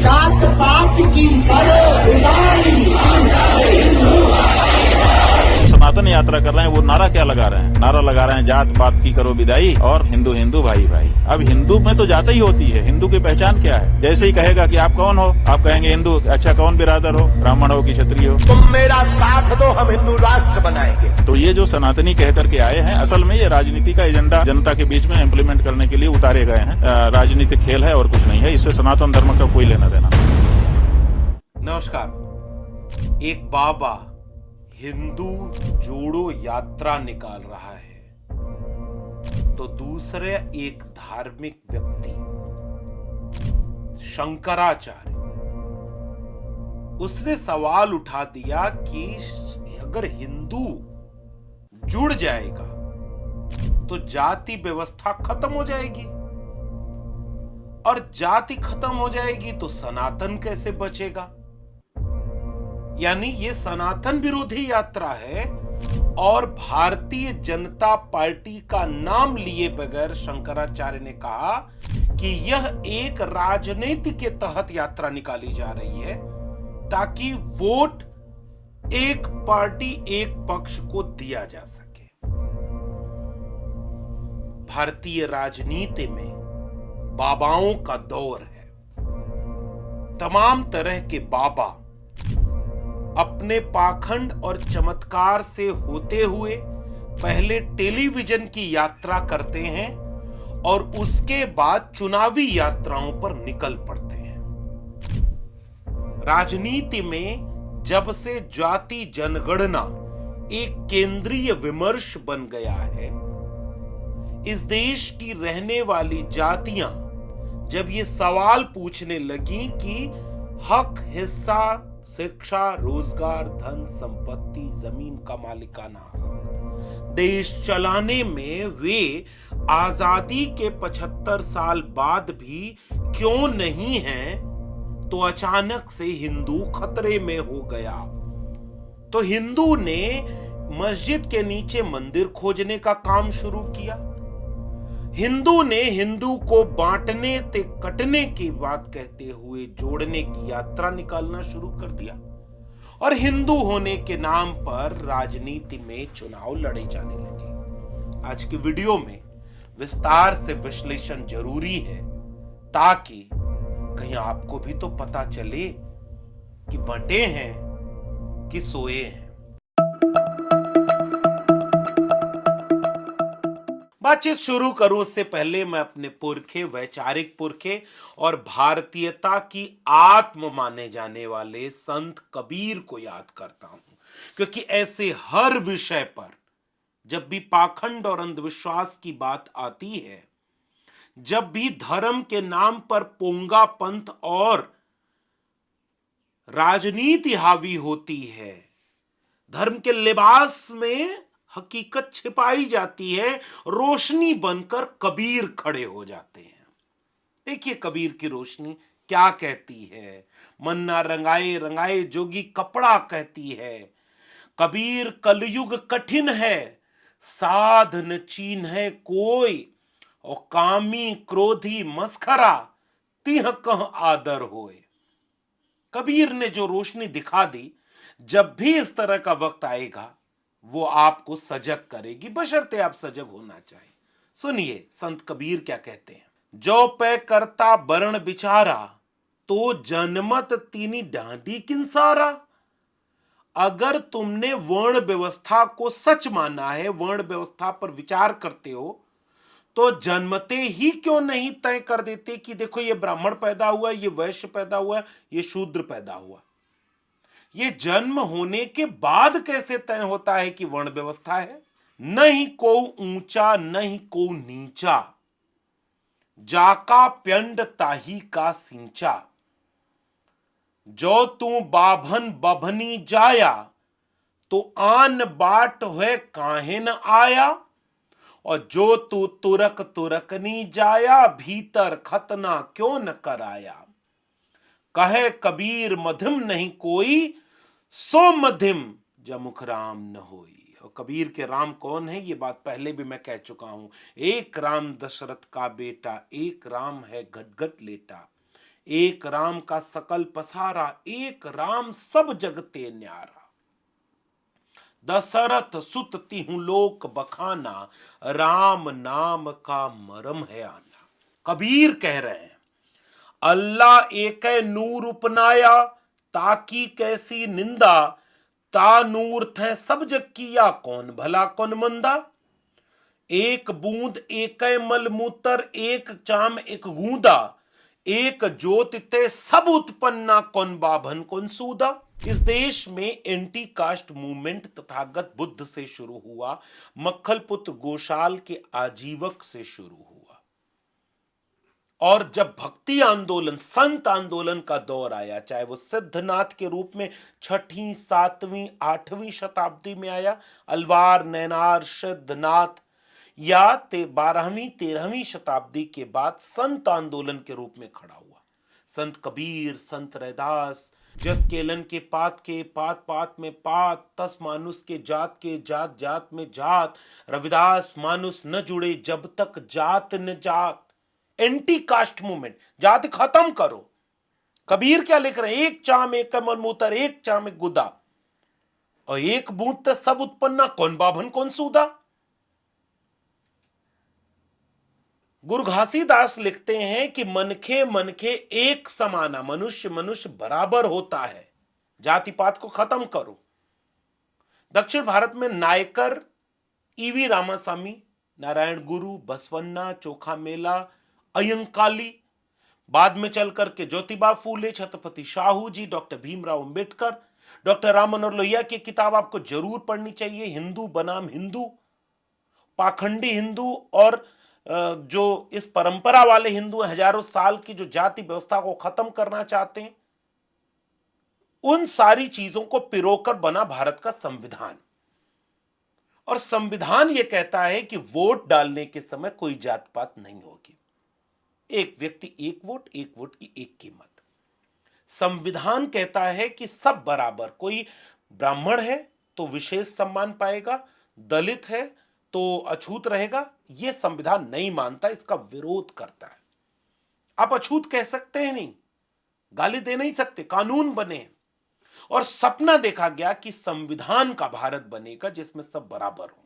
जात पात की करो उदारी। सनातन यात्रा कर रहे हैं, वो नारा क्या लगा रहे हैं? नारा लगा रहे हैं जात पात की करो विदाई और हिंदू हिंदू भाई भाई। अब हिंदू में तो जात ही होती है, हिंदू की पहचान क्या है? जैसे ही कहेगा कि आप कौन हो, आप कहेंगे हिंदू। अच्छा, कौन बिरादर हो? ब्राह्मण हो कि क्षत्रिय हो? तुम मेरा साथ दो, हम हिंदू राष्ट्र बनाएंगे। तो ये जो सनातनी कह करके आए हैं, असल में ये राजनीति का एजेंडा जनता के बीच में इम्प्लीमेंट करने के लिए उतारे गए हैं। राजनीतिक खेल है और कुछ नहीं है, इससे सनातन धर्म का कोई लेना देना नहीं। नमस्कार। एक बाबा हिंदू जोड़ो यात्रा निकाल रहा है तो दूसरे एक धार्मिक व्यक्ति शंकराचार्य, उसने सवाल उठा दिया कि अगर हिंदू जुड़ जाएगा तो जाति व्यवस्था खत्म हो जाएगी, और जाति खत्म हो जाएगी तो सनातन कैसे बचेगा। यानी ये सनातन विरोधी यात्रा है, और भारतीय जनता पार्टी का नाम लिए बगैर शंकराचार्य ने कहा कि यह एक राजनीति के तहत यात्रा निकाली जा रही है ताकि वोट एक पार्टी एक पक्ष को दिया जा सके। भारतीय राजनीति में बाबाओं का दौर है। तमाम तरह के बाबा अपने पाखंड और चमत्कार से होते हुए पहले टेलीविजन की यात्रा करते हैं और उसके बाद चुनावी यात्राओं पर निकल पड़ते हैं। राजनीति में जब से जाति जनगणना एक केंद्रीय विमर्श बन गया है, इस देश की रहने वाली जातियां जब ये सवाल पूछने लगी कि हक, हिस्सा, शिक्षा, रोजगार, धन, संपत्ति, जमीन का मालिकाना हक देश चलाने में वे आजादी के 75 साल बाद भी क्यों नहीं हैं, तो अचानक से हिंदू खतरे में हो गया। तो हिंदू ने मस्जिद के नीचे मंदिर खोजने का काम शुरू किया। हिंदू ने हिंदू को बांटने ते कटने की बात कहते हुए जोड़ने की यात्रा निकालना शुरू कर दिया, और हिंदू होने के नाम पर राजनीति में चुनाव लड़े जाने लगे। आज की वीडियो में विस्तार से विश्लेषण जरूरी है ताकि कहीं आपको भी तो पता चले कि बंटे हैं कि सोए हैं। बातचीत शुरू करूं उससे पहले मैं अपने पुरखे, वैचारिक पुरखे और भारतीयता की आत्म माने जाने वाले संत कबीर को याद करता हूं, क्योंकि ऐसे हर विषय पर जब भी पाखंड और अंधविश्वास की बात आती है, जब भी धर्म के नाम पर पोंगा पंथ और राजनीति हावी होती है, धर्म के लिबास में हकीकत छिपाई जाती है, रोशनी बनकर कबीर खड़े हो जाते हैं। देखिए कबीर की रोशनी क्या कहती है। मन्ना रंगाए रंगाए जोगी कपड़ा कहती है। कबीर कलयुग कठिन है, साध न चीन है कोई, और कामी क्रोधी मस्खरा तिह कह आदर होए। कबीर ने जो रोशनी दिखा दी, जब भी इस तरह का वक्त आएगा वो आपको सजग करेगी, बशर्ते आप सजग होना चाहिए। सुनिए संत कबीर क्या कहते हैं। जो पे करता वर्ण बिचारा, तो जनमत तीनी डांडी किंसारा। अगर तुमने वर्ण व्यवस्था को सच माना है, वर्ण व्यवस्था पर विचार करते हो, तो जन्मते ही क्यों नहीं तय कर देते कि देखो ये ब्राह्मण पैदा हुआ, ये वैश्य पैदा हुआ, ये शूद्र पैदा हुआ। ये जन्म होने के बाद कैसे तय होता है कि वर्ण व्यवस्था है। नहीं को ऊंचा नहीं को नीचा, जाका प्यंड ताही का सिंचा। जो तू बाभन बभनी जाया, तो आन बाट है काहे न आया। और जो तू तुरक तुरकनी जाया, भीतर खतना क्यों न कराया। कहे कबीर मध्यम नहीं कोई, सो मध्यम जमुख राम न होई। और कबीर के राम कौन है, ये बात पहले भी मैं कह चुका हूं। एक राम दशरथ का बेटा, एक राम है घट घट लेटा। एक राम का सकल पसारा, एक राम सब जगते न्यारा। दशरथ सुत तिहु लोक बखाना, राम नाम का मरम है आना। कबीर कह रहे हैं, अल्लाह एक नूर उपनाया, ताकी कैसी निंदा, ता नूर थे सब जग किया, कौन भला कौन मंदा। एक बूंद एक मल मूत्र, एक चाम एक गूंदा, एक ज्योत ते सब उत्पन्ना, कौन बाभन कौन सूदा। इस देश में anti caste movement Tathagata Buddha से शुरू हुआ, मक्खल पुत्र गोशाल के आजीवक से शुरू हुआ, और जब भक्ति आंदोलन, संत आंदोलन का दौर आया, चाहे वो सिद्धनाथ के रूप में 6वीं 7वीं 8वीं शताब्दी में आया, अलवार नैनार सिद्धनाथ, या 12वीं 13वीं शताब्दी के बाद संत आंदोलन के रूप में खड़ा हुआ। संत कबीर, संत रैदास, जस केलन के पात पात में पात, तस मानुष के जात जात में जात, रविदास मानुष न जुड़े जब तक जात न जात। एंटी कास्ट मूवमेंट, जाति खत्म करो। कबीर क्या लिख रहे हैं, एक चाम एक कमल मूतर, एक चाम एक गुदा, और एक बूंद तक सब उत्पन्ना, कौन बाभन कौन सूदा। गुरु घासीदास लिखते हैं कि मनखे मनखे एक समाना, मनुष्य मनुष्य बराबर होता है, जाति पात को खत्म करो। दक्षिण भारत में नायकर, ईवी रामासामी, नारायण गुरु, बसवन्ना, चोखा मेला, अयंकाली, बाद में चल करके ज्योतिबा फूले, छत्रपति शाहू जी, डॉक्टर भीमराव अंबेडकर, डॉक्टर राम मनोहर लोहिया की किताब आपको जरूर पढ़नी चाहिए, हिंदू बनाम हिंदू। पाखंडी हिंदू और जो इस परंपरा वाले हिंदू, हजारों साल की जो जाति व्यवस्था को खत्म करना चाहते हैं, उन सारी चीजों को पिरोकर बना भारत का संविधान। और संविधान यह कहता है कि वोट डालने के समय कोई जात पात नहीं होगी, एक व्यक्ति एक वोट की एक कीमत। संविधान कहता है कि सब बराबर, कोई ब्राह्मण है तो विशेष सम्मान पाएगा, दलित है तो अछूत रहेगा। यह संविधान नहीं मानता, इसका विरोध करता है। आप अछूत कह सकते हैं नहीं, गाली दे नहीं सकते, कानून बने। और सपना देखा गया कि संविधान का भारत बनेगा जिसमें सब बराबर होंगे।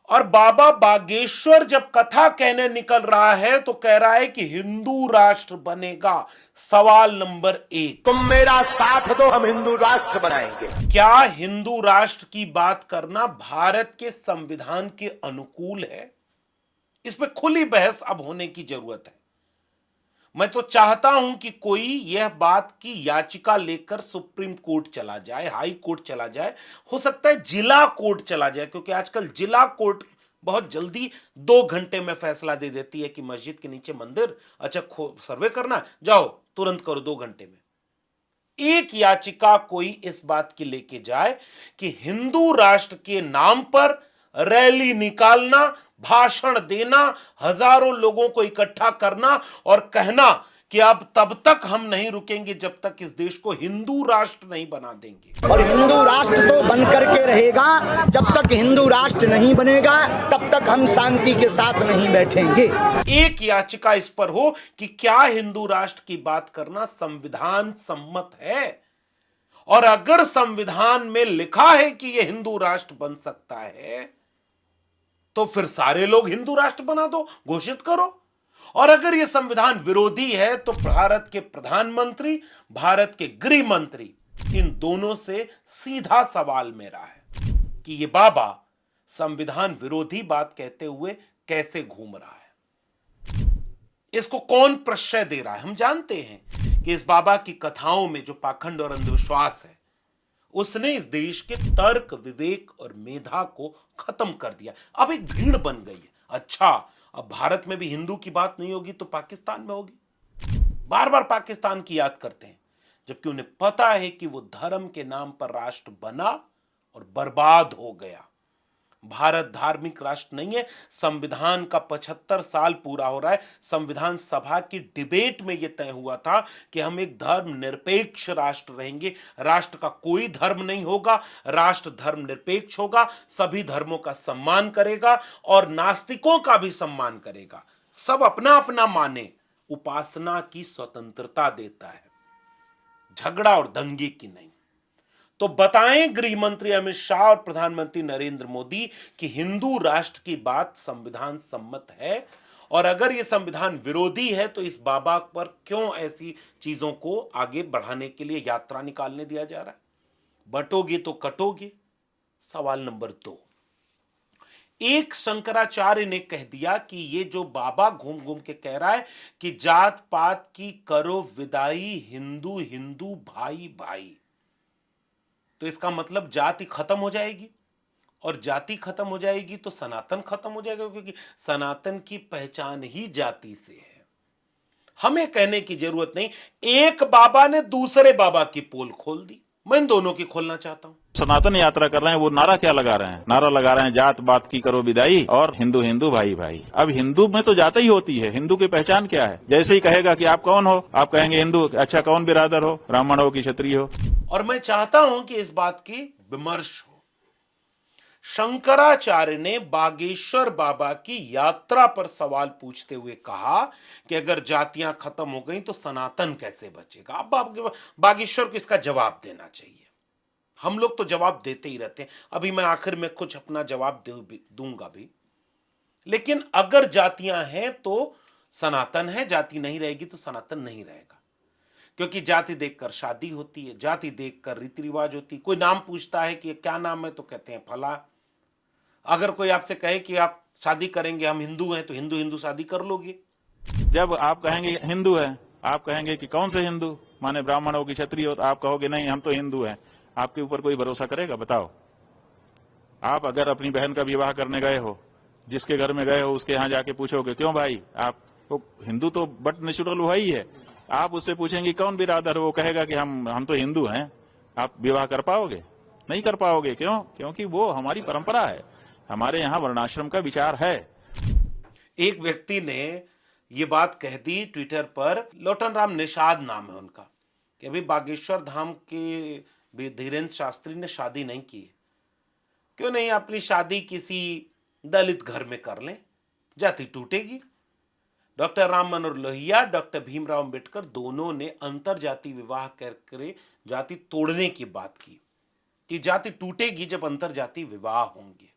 और बाबा बागेश्वर जब कथा कहने निकल रहा है तो कह रहा है कि हिंदू राष्ट्र बनेगा। सवाल नंबर 1, तुम मेरा साथ दो, हम हिंदू राष्ट्र बनाएंगे। क्या हिंदू राष्ट्र की बात करना भारत के संविधान के अनुकूल है? इस पर खुली बहस अब होने की जरूरत है। मैं तो चाहता हूं कि कोई यह बात की याचिका लेकर सुप्रीम कोर्ट चला जाए, हाई कोर्ट चला जाए, हो सकता है जिला कोर्ट चला जाए, क्योंकि आजकल जिला कोर्ट बहुत जल्दी 2 घंटे में फैसला दे देती है कि मस्जिद के नीचे मंदिर, अच्छा सर्वे करना, जाओ तुरंत करो 2 घंटे में। एक याचिका कोई इस बात की लेके जाए कि हिंदू राष्ट्र के नाम पर रैली निकालना, भाषण देना, हजारों लोगों को इकट्ठा करना और कहना कि अब तब तक हम नहीं रुकेंगे जब तक इस देश को हिंदू राष्ट्र नहीं बना देंगे। और हिंदू राष्ट्र तो बन करके रहेगा, जब तक हिंदू राष्ट्र नहीं बनेगा तब तक हम शांति के साथ नहीं बैठेंगे। एक याचिका इस पर हो कि क्या हिंदू राष्ट्र की बात करना संविधान सम्मत है, और अगर संविधान में लिखा है कि यह हिंदू राष्ट्र बन सकता है तो फिर सारे लोग हिंदू राष्ट्र बना दो, घोषित करो। और अगर यह संविधान विरोधी है तो भारत के प्रधानमंत्री, भारत के गृह मंत्री, इन दोनों से सीधा सवाल मेरा है कि यह बाबा संविधान विरोधी बात कहते हुए कैसे घूम रहा है, इसको कौन प्रश्रय दे रहा है। हम जानते हैं कि इस बाबा की कथाओं में जो पाखंड और अंधविश्वास है, उसने इस देश के तर्क, विवेक और मेधा को खत्म कर दिया। अब एक भीड़ बन गई है। अच्छा, अब भारत में भी हिंदू की बात नहीं होगी तो पाकिस्तान में होगी। बार बार पाकिस्तान की याद करते हैं, जबकि उन्हें पता है कि वो धर्म के नाम पर राष्ट्र बना और बर्बाद हो गया। भारत धार्मिक राष्ट्र नहीं है। संविधान का 75 साल पूरा हो रहा है। संविधान सभा की डिबेट में यह तय हुआ था कि हम एक धर्म निरपेक्ष राष्ट्र रहेंगे, राष्ट्र का कोई धर्म नहीं होगा, राष्ट्र धर्म निरपेक्ष होगा, सभी धर्मों का सम्मान करेगा और नास्तिकों का भी सम्मान करेगा। सब अपना अपना माने, उपासना की स्वतंत्रता देता है, झगड़ा और दंगे की नहीं। तो बताएं गृह मंत्री अमित शाह और प्रधानमंत्री नरेंद्र मोदी कि हिंदू राष्ट्र की बात संविधान सम्मत है, और अगर यह संविधान विरोधी है तो इस बाबा पर क्यों ऐसी चीजों को आगे बढ़ाने के लिए यात्रा निकालने दिया जा रहा है? बटोगे तो कटोगे। सवाल नंबर 2, एक शंकराचार्य ने कह दिया कि ये जो बाबा घूम घूम के कह रहा है कि जात पात की करो विदाई, हिंदू हिंदू भाई भाई, तो इसका मतलब जाति खत्म हो जाएगी, और जाति खत्म हो जाएगी तो सनातन खत्म हो जाएगा, क्योंकि सनातन की पहचान ही जाति से है। हमें कहने की जरूरत नहीं, एक बाबा ने दूसरे बाबा की पोल खोल दी, मैं इन दोनों की खोलना चाहता हूं। सनातन यात्रा कर रहे हैं, वो नारा क्या लगा रहे हैं? नारा लगा रहे हैं जात पात की करो विदाई और हिंदू हिंदू भाई भाई। अब हिंदू में तो जाति ही होती है, हिंदू की पहचान क्या है? जैसे ही कहेगा कि आप कौन हो, आप कहेंगे हिंदू। अच्छा, कौन बिरादर हो? ब्राह्मण हो कि क्षत्रिय हो? और मैं चाहता हूं कि इस बात की विमर्श हो। शंकराचार्य ने बागेश्वर बाबा की यात्रा पर सवाल पूछते हुए कहा कि अगर जातियां खत्म हो गई तो सनातन कैसे बचेगा? अब बागेश्वर को इसका जवाब देना चाहिए। हम लोग तो जवाब देते ही रहते हैं, अभी मैं आखिर में कुछ अपना जवाब दूंगा भी। लेकिन अगर जातियां हैं तो सनातन है, जाति नहीं रहेगी तो सनातन नहीं रहेगा, क्योंकि जाति देखकर शादी होती है, जाति देखकर रीति रिवाज होती है। कोई नाम पूछता है कि क्या नाम है तो कहते हैं फला। अगर कोई आपसे कहे कि आप शादी करेंगे, हम हिंदू हैं, तो हिंदू हिंदू शादी कर लोगे। जब आप कहेंगे हिंदू है, आप कहेंगे कि कौन से हिंदू, माने ब्राह्मण हो कि क्षत्रिय हो, तो आप कहोगे नहीं हम तो हिंदू हैं। आपके ऊपर कोई भरोसा करेगा? बताओ। आप अगर अपनी बहन का विवाह करने गए हो, जिसके घर में गए हो उसके यहाँ जाके पूछोगे क्यों भाई, आप तो हिंदू तो बट नेचुरल हुआ ही है। आप उससे पूछेंगे कौन बिरादर हो, वो कहेगा कि हम तो हिंदू हैं। आप विवाह कर पाओगे? नहीं कर पाओगे। क्यों? क्योंकि वो हमारी परंपरा है, हमारे यहाँ वर्णाश्रम का विचार है। एक व्यक्ति ने ये बात कह दी ट्विटर पर, लोटन राम निषाद नाम है उनका, कि अभी बागेश्वर धाम के धीरेन्द्र शास्त्री ने शादी नहीं की, क्यों नहीं अपनी शादी किसी दलित घर में कर लें, जाति टूटेगी। डॉक्टर राम मनोहर लोहिया, डॉक्टर भीमराव अंबेडकर दोनों ने अंतर जाति विवाह करके जाति तोड़ने की बात की कि जाति टूटेगी जब अंतर जाति विवाह होंगे,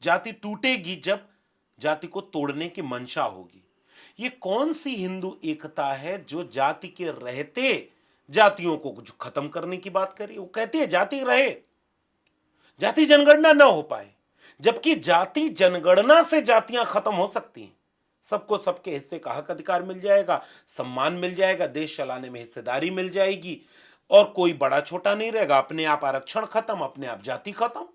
जाति टूटेगी जब जाति को तोड़ने की मंशा होगी। ये कौन सी हिंदू एकता है जो जाति के रहते जातियों को खत्म करने की बात करी? वो कहते हैं जाति रहे, जाति जनगणना ना हो पाए, जबकि जाति जनगणना से जातियां खत्म हो सकती हैं। सबको सबके हिस्से का हक अधिकार मिल जाएगा, सम्मान मिल जाएगा, देश चलाने में हिस्सेदारी मिल जाएगी, और कोई बड़ा छोटा नहीं रहेगा। अपने आप आरक्षण खत्म, अपने आप जाति खत्म।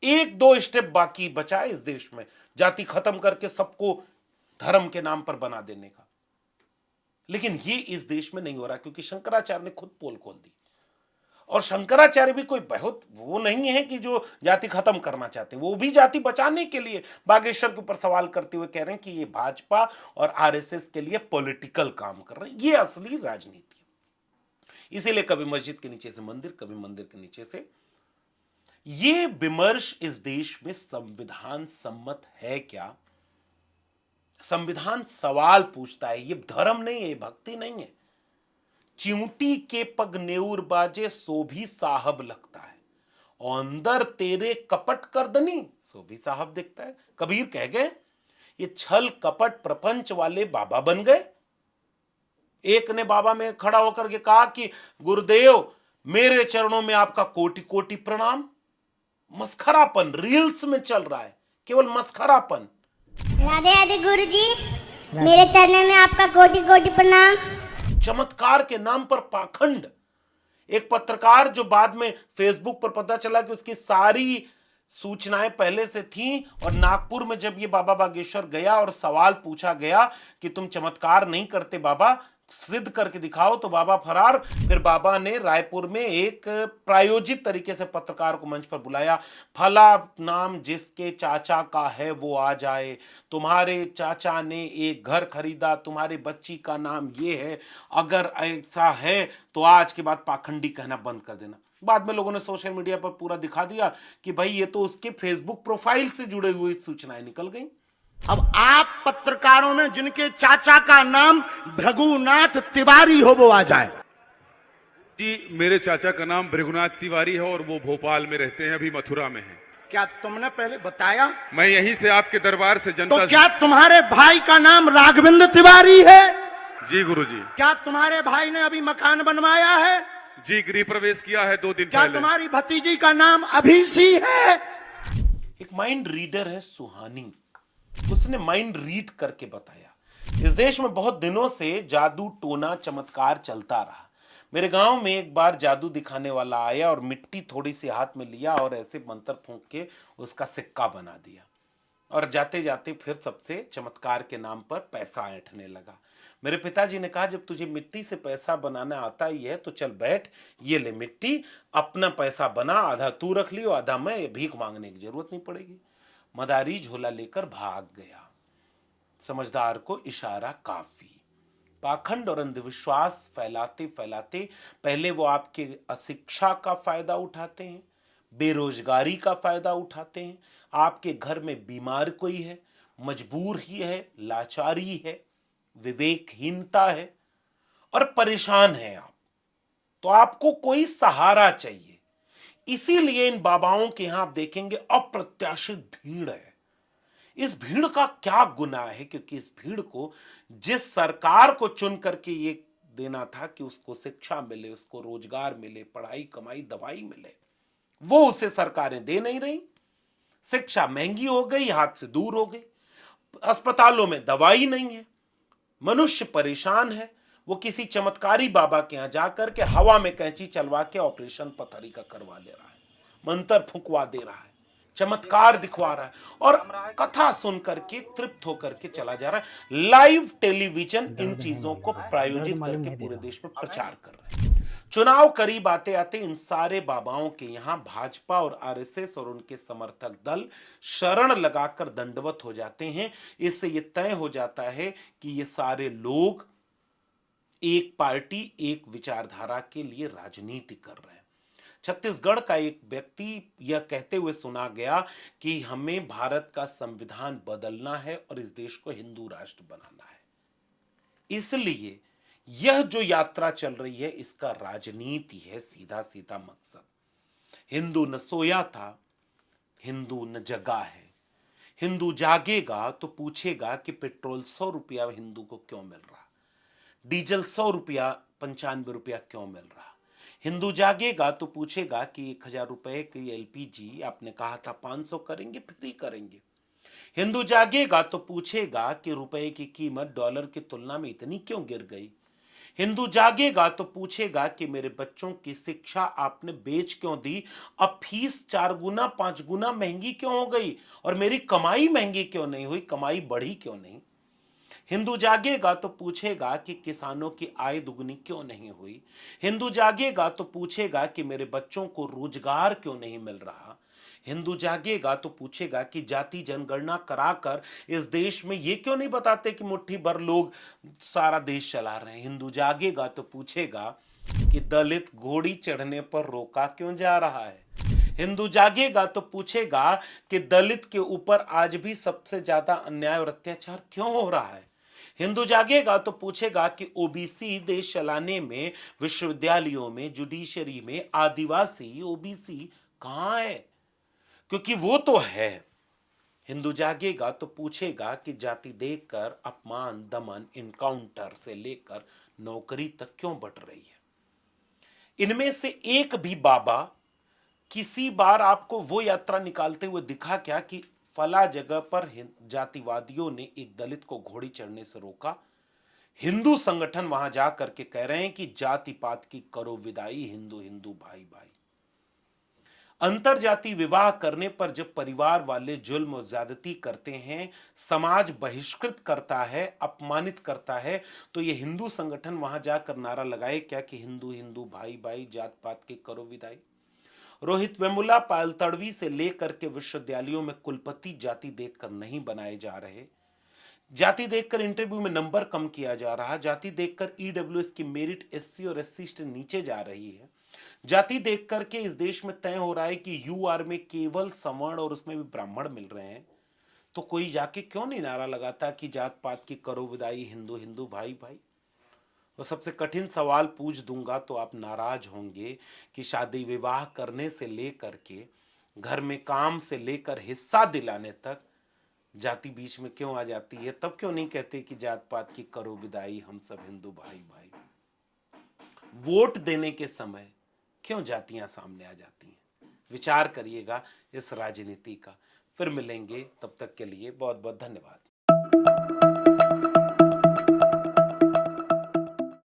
एक दो स्टेप बाकी बचा है इस देश में, जाति खत्म करके सबको धर्म के नाम पर बना देने का। लेकिन ये इस देश में नहीं हो रहा, क्योंकि शंकराचार्य ने खुद पोल खोल दी। और शंकराचार्य भी कोई बहुत वो नहीं है कि जो जाति खत्म करना चाहते, वो भी जाति बचाने के लिए बागेश्वर के ऊपर सवाल करते हुए कह रहे हैं कि ये भाजपा और आरएसएस के लिए पॉलिटिकल काम कर रहे हैं। ये असली राजनीति है। इसीलिए कभी मस्जिद के नीचे से मंदिर, कभी मंदिर के नीचे से। ये विमर्श इस देश में संविधान सम्मत है क्या? संविधान सवाल पूछता है, ये धर्म नहीं है, ये भक्ति नहीं है। चिंटी के पग नेउर बाजे सो भी साहब लगता है, और अंदर तेरे कपट करदनी सो भी साहब दिखता है। कबीर कह गए, ये छल कपट प्रपंच वाले बाबा बन गए। एक ने बाबा में खड़ा होकर के कहा कि गुरुदेव मेरे चरणों में आपका कोटि कोटि प्रणाम। मस्खरापन रील्स में चल रहा है, केवल मस्खरापन। राधे राधे गुरुजी, मेरे चरणों में आपका कोटि कोटि प्रणाम। चमत्कार के नाम पर पाखंड। एक पत्रकार जो बाद में फेसबुक पर पता चला कि उसकी सारी सूचनाएं पहले से थीं, और नागपुर में जब ये बाबा बागेश्वर गया और सवाल पूछा गया कि तुम चमत्कार नहीं करते बाबा, सिद्ध करके दिखाओ, तो बाबा फरार। फिर बाबा ने रायपुर में एक प्रायोजित तरीके से पत्रकार को मंच पर बुलाया, फला नाम जिसके चाचा का है वो आ जाए, तुम्हारे चाचा ने एक घर खरीदा, तुम्हारी बच्ची का नाम ये है, अगर ऐसा है तो आज के बाद पाखंडी कहना बंद कर देना। बाद में लोगों ने सोशल मीडिया पर पूरा दिखा दिया कि भाई ये तो उसके फेसबुक प्रोफाइल से जुड़े हुए सूचनाएं निकल गई। अब आप पत्रकारों में जिनके चाचा का नाम भृगुनाथ तिवारी हो वो आ जाए। जी, मेरे चाचा का नाम भृगुनाथ तिवारी है और वो भोपाल में रहते हैं, अभी मथुरा में हैं। क्या तुमने पहले बताया? मैं यहीं से आपके दरबार से जनता तो क्या तुम्हारे भाई का नाम राघवेंद्र तिवारी है? जी गुरुजी। क्या तुम्हारे भाई ने अभी मकान बनवाया है? जी, गृह प्रवेश किया है 2 दिन क्या पहले। तुम्हारी भतीजी का नाम अभिषी है? एक माइंड रीडर है सुहानी, उसने माइंड रीड करके बताया। इस देश में बहुत दिनों से जादू टोना चमत्कार चलता रहा। मेरे गांव में एक बार जादू दिखाने वाला आया और मिट्टी थोड़ी सी हाथ में लिया और ऐसे मंत्र फूंक के उसका सिक्का बना दिया और जाते जाते फिर सबसे चमत्कार के नाम पर पैसा ऐंठने लगा। मेरे पिताजी ने कहा, जब तुझे मिट्टी से पैसा बनाना आता ही है तो चल बैठ, ये ले मिट्टी, अपना पैसा बना, आधा तू रख लियो आधा मैं, भीख मांगने की जरूरत नहीं पड़ेगी। मदारी झोला लेकर भाग गया। समझदार को इशारा काफी। पाखंड और अंधविश्वास फैलाते फैलाते पहले वो आपके अशिक्षा का फायदा उठाते हैं, बेरोजगारी का फायदा उठाते हैं, आपके घर में बीमार कोई है, मजबूर ही है, लाचारी है, विवेकहीनता है और परेशान है आप, तो आपको कोई सहारा चाहिए। इसीलिए इन बाबाओं के यहां आप देखेंगे अप्रत्याशित भीड़ है। इस भीड़ का क्या गुनाह है? क्योंकि इस भीड़ को जिस सरकार को चुन करके ये देना था कि उसको शिक्षा मिले, उसको रोजगार मिले, पढ़ाई कमाई दवाई मिले, वो उसे सरकारें दे नहीं रही। शिक्षा महंगी हो गई, हाथ से दूर हो गई, अस्पतालों में दवाई नहीं है, मनुष्य परेशान है। वो किसी चमत्कारी बाबा के यहां जाकर के हवा में कैंची चलवा के ऑपरेशन पथरी का करवा ले रहा है, मंत्र फुकवा दे रहा है, चमत्कार दिखवा रहा है और कथा सुन करके तृप्त होकर के चला जा रहा है। लाइव टेलीविजन इन चीजों को प्रायोजित करके पूरे देश में प्रचार कर रहे हैं। चुनाव करीब आते आते इन सारे बाबाओं के यहां भाजपा और आरएसएस और उनके समर्थक दल शरण लगाकर दंडवत हो जाते हैं। इससे यह तय हो जाता है कि ये सारे लोग एक पार्टी, एक विचारधारा के लिए राजनीति कर रहे हैं। छत्तीसगढ़ का एक व्यक्ति यह कहते हुए सुना गया कि हमें भारत का संविधान बदलना है और इस देश को हिंदू राष्ट्र बनाना है। इसलिए यह जो यात्रा चल रही है इसका राजनीति है, सीधा सीधा मकसद। हिंदू न सोया था, हिंदू न जगा है। हिंदू जागेगा तो पूछेगा कि पेट्रोल 100 रुपया हिंदू को क्यों मिल रहा, डीजल 100 रुपया 95 रुपया क्यों मिल रहा। हिंदू जागेगा तो पूछेगा कि 1000 रुपए की एलपीजी आपने कहा था 500 करेंगे, फ्री करेंगे। हिंदू जागेगा तो पूछेगा कि रुपए की कीमत डॉलर की तुलना में इतनी क्यों गिर गई। हिंदू जागेगा तो पूछेगा कि मेरे बच्चों की शिक्षा आपने बेच क्यों दी, अब फीस 4 गुना 5 गुना महंगी क्यों हो गई और मेरी कमाई महंगी क्यों नहीं हुई, कमाई बढ़ी क्यों नहीं। हिंदू जागेगा तो पूछेगा कि किसानों की आय दुगनी क्यों नहीं हुई। हिंदू जागेगा तो पूछेगा कि मेरे बच्चों को रोजगार क्यों नहीं मिल रहा। हिंदू जागेगा तो पूछेगा कि जाति जनगणना कराकर इस देश में ये क्यों नहीं बताते कि मुट्ठी भर लोग सारा देश चला रहे हैं। हिंदू जागेगा तो पूछेगा कि दलित घोड़ी चढ़ने पर रोका क्यों जा रहा है। हिंदू जागेगा तो पूछेगा कि दलित के ऊपर आज भी सबसे ज्यादा अन्याय और अत्याचार क्यों हो रहा है। हिंदू जागेगा तो पूछेगा कि ओबीसी देश चलाने में, विश्वविद्यालयों में, जुडिशरी में आदिवासी ओबीसी कहां है, क्योंकि वो तो है। हिंदू जागेगा तो पूछेगा कि जाति देखकर अपमान, दमन, इनकाउंटर से लेकर नौकरी तक क्यों बढ़ रही है। इनमें से एक भी बाबा किसी बार आपको वो यात्रा निकालते हुए दिखा क्या कि फला जगह पर जातिवादियों ने एक दलित को घोड़ी चढ़ने से रोका, हिंदू संगठन वहां जा करके कह रहे हैं कि जाति पात की करो विदाई, हिंदू हिंदू भाई भाई। अंतरजाति विवाह करने पर जब परिवार वाले जुल्म और ज्यादती करते हैं, समाज बहिष्कृत करता है, अपमानित करता है, तो ये हिंदू संगठन वहां जाकर नारा लगाए क्या कि हिंदू हिंदू भाई भाई, जात पात की करो विदाई। रोहित वेमुला, पायल तड़वी से लेकर के विश्वविद्यालयों में कुलपति जाति देखकर नहीं बनाए जा रहे, जाति देखकर इंटरव्यू में नंबर कम किया जा रहा, जाति देखकर ईडब्ल्यूएस की मेरिट एससी और एससी से नीचे जा रही है, जाति देख करके इस देश में तय हो रहा है कि यूआर में केवल सवर्ण और उसमें भी ब्राह्मण मिल रहे हैं। तो कोई जाके क्यों नहीं नारा लगाता कि जात पात की करो विदाई, हिंदू हिंदू भाई भाई। तो सबसे कठिन सवाल पूछ दूंगा तो आप नाराज होंगे कि शादी विवाह करने से लेकर के घर में काम से लेकर हिस्सा दिलाने तक जाति बीच में क्यों आ जाती है। तब क्यों नहीं कहते कि जात पात की करो विदाई, हम सब हिंदू भाई भाई। वोट देने के समय क्यों जातियां सामने आ जाती हैं। विचार करिएगा इस राजनीति का। फिर मिलेंगे, तब तक के लिए बहुत बहुत धन्यवाद।